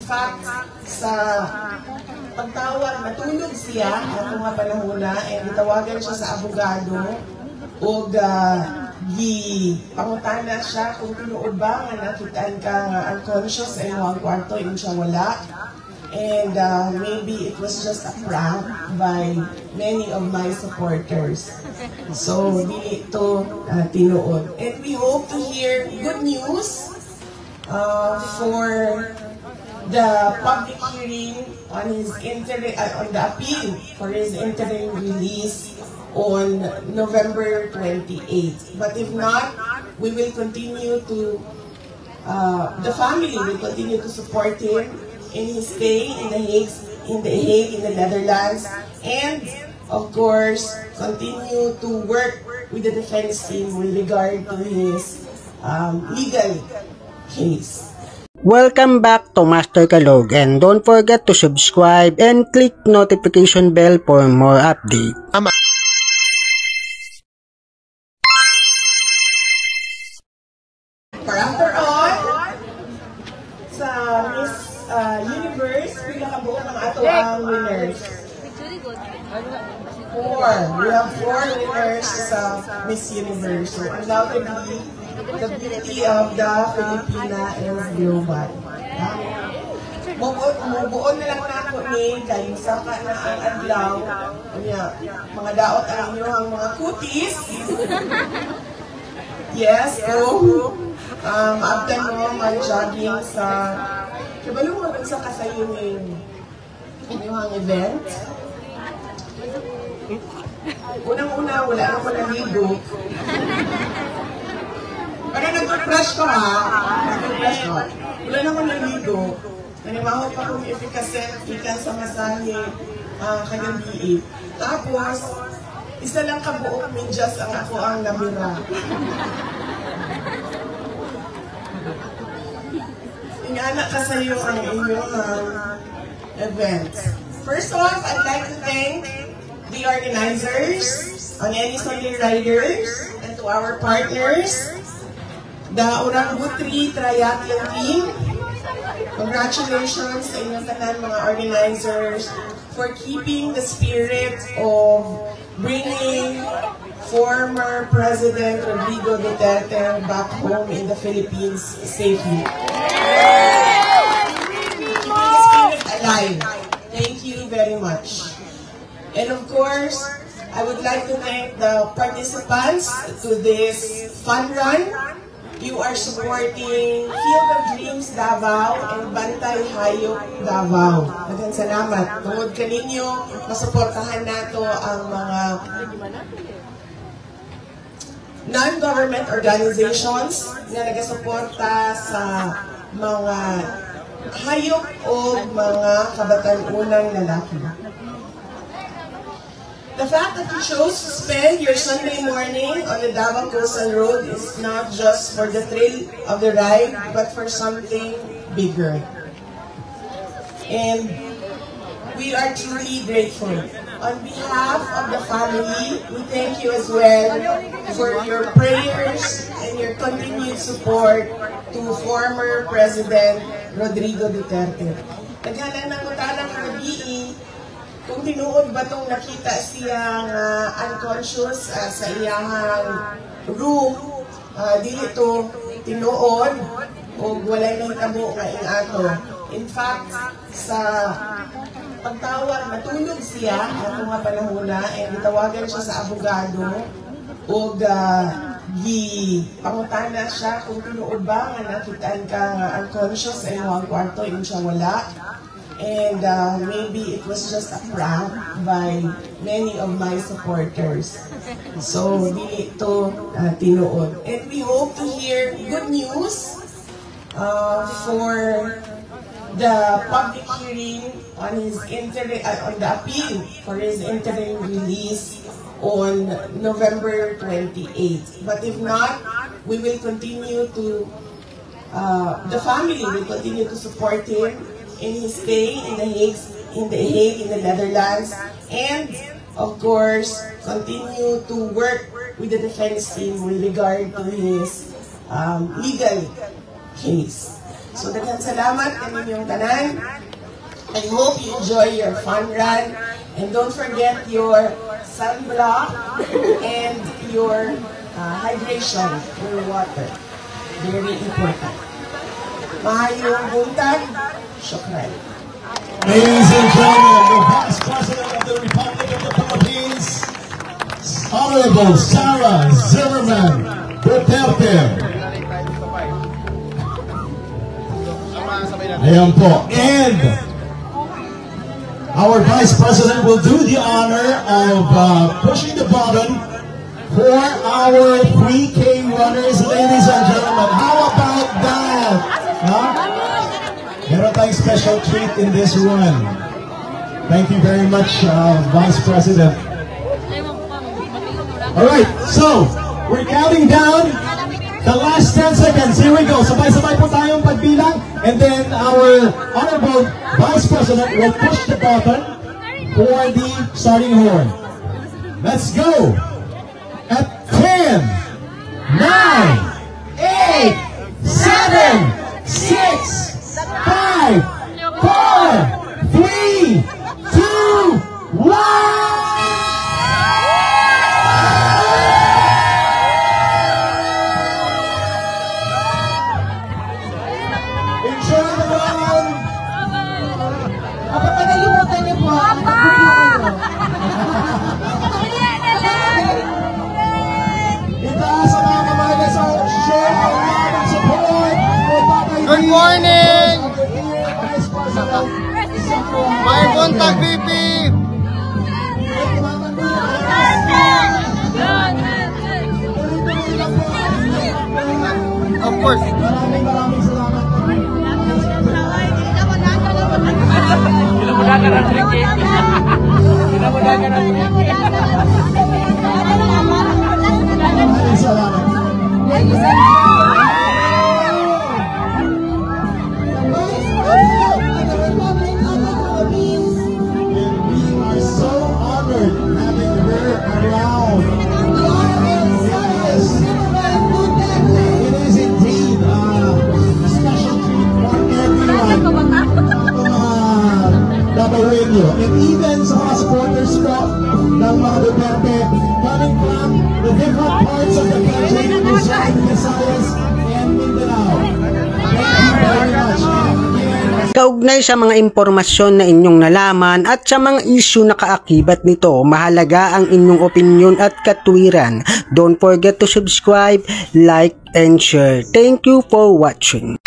fact, sa pagtawag, natulog siya at mga panahon na, and itawagan siya sa abogado o pangutana siya kung tinuod ba nga nakitaan ka nga unconscious sa iyong kwarto, yun siya wala. And maybe it was just a prank by many of my supporters. So, dili ito tinuod. And we hope to hear good news for the public hearing on his on the appeal for his interim release on November 28th. But if not, we will continue to, the family will continue to support him in his stay in The Hague, in the Netherlands, and of course, continue to work with the defense team with regard to his legal case. Welcome back to Master Kalog, and don't forget to subscribe and click notification bell for more updates. For after all, sa Miss Universe, pila ka buo ng ato ang winners. 4. We have 4 winners sa Miss Universe. So, undoubtedly, the beauty of the Filipina is global. Mubuon na lang na ako ni kayo saka na ang adlaw. Mga daot ang inyong mga kutis. Yes, so, maabdan mo, mag-jogging sa kabalo mo sa kasayunin inyong event. Unang-una, wala na ko naligo. Parang nag-refresh ko ha. Nag-refresh ko. Wala na ko naligo. Nanimaho pa kong efficacy ikan sa masahe kagabi. Tapos, isa lang kabuok medyas ang ako ang nabira. Ingana ka sa iyo ang inyong event. First off, I'd like to thank the organizers, ang Any Sunday Riders, and to our partners, the Urang-Butri Triathlon Team. Congratulations sa inyong tanan mga organizers for keeping the spirit of bringing former President Rodrigo Duterte back home in the Philippines safely. Keeping the spirit alive. Thank you very much. And of course, I would like to thank the participants to this fun run. You are supporting Field of Dreams Davao and Bantay Hayop Davao. Magang salamat. Tungod kaninyo, masuportahan nato ang mga non-government organizations na nagasuporta sa mga hayop o mga kabatan-unang lalaki. The fact that you chose to spend your Sunday morning on the Davao Coastal Road is not just for the thrill of the ride, but for something bigger. And we are truly grateful. On behalf of the family, we thank you as well for your prayers and your continued support to former President Rodrigo Duterte. Naghanan na ko talang kabiin kung tinuod ba itong nakita siyang unconscious sa iyang room, dili ito tinuod o walay nang tabo nga ato. In fact, sa pagtawag, natulog siya at mga panahon na, and itawagan siya sa abogado o pangutana siya kung tinuod ba nga nakitaan ka unconscious sa iyong kwarto, yun siya wala. And maybe it was just a prank by many of my supporters. So, dili ito tinuod. And we hope to hear good news for the public hearing on his on the appeal for his interim release on November 28th. But if not, we will continue to, the family will continue to support him in his stay in The Hague, in the Netherlands, and of course, continue to work with the defense team with regard to his legal case. So, daghang salamat kaninyong tanan. I hope you enjoy your fun run. And don't forget your sunblock and your hydration, your water. Very important. Mahayong buntag. Shukran. Ladies and gentlemen, the Vice President of the Republic of the Philippines, Honorable Sara Zimmerman Duterte. Ayan po. And our Vice President will do the honor of pushing the button for our 3K runners, ladies and gentlemen. How about that? Huh? Meron tayong special treat in this run. Thank you very much, Vice President. Alright, so, we're counting down the last 10 seconds. Here we go. Sabay-sabay po tayong pagbilang. And then our Honorable Vice President will push the button for the starting horn. Let's go! At 10, 9, 8, 7, 6, 5, 4, 3, 2, 1! Enjoy the run! Kapag nalimutan niyo po, Itaas ang mga kamay na sa share ang love and support for Tatay Good D. morning! Vice President. My Buntag VP! Of course. Maraming salamat. Maraming salamat. And we are so honored having her around. Yes. It is indeed a special treat for everyone. Dabawenyo. And even sa mga supporters ko ng mga Duterte coming from the different parts of the country, Luzon, Visayas, and Mindanao. Thank you very much. Kaugnay sa mga impormasyon na inyong nalaman at sa mga issue na kaakibat nito, mahalaga ang inyong opinion at katwiran. Don't forget to subscribe, like, and share. Thank you for watching.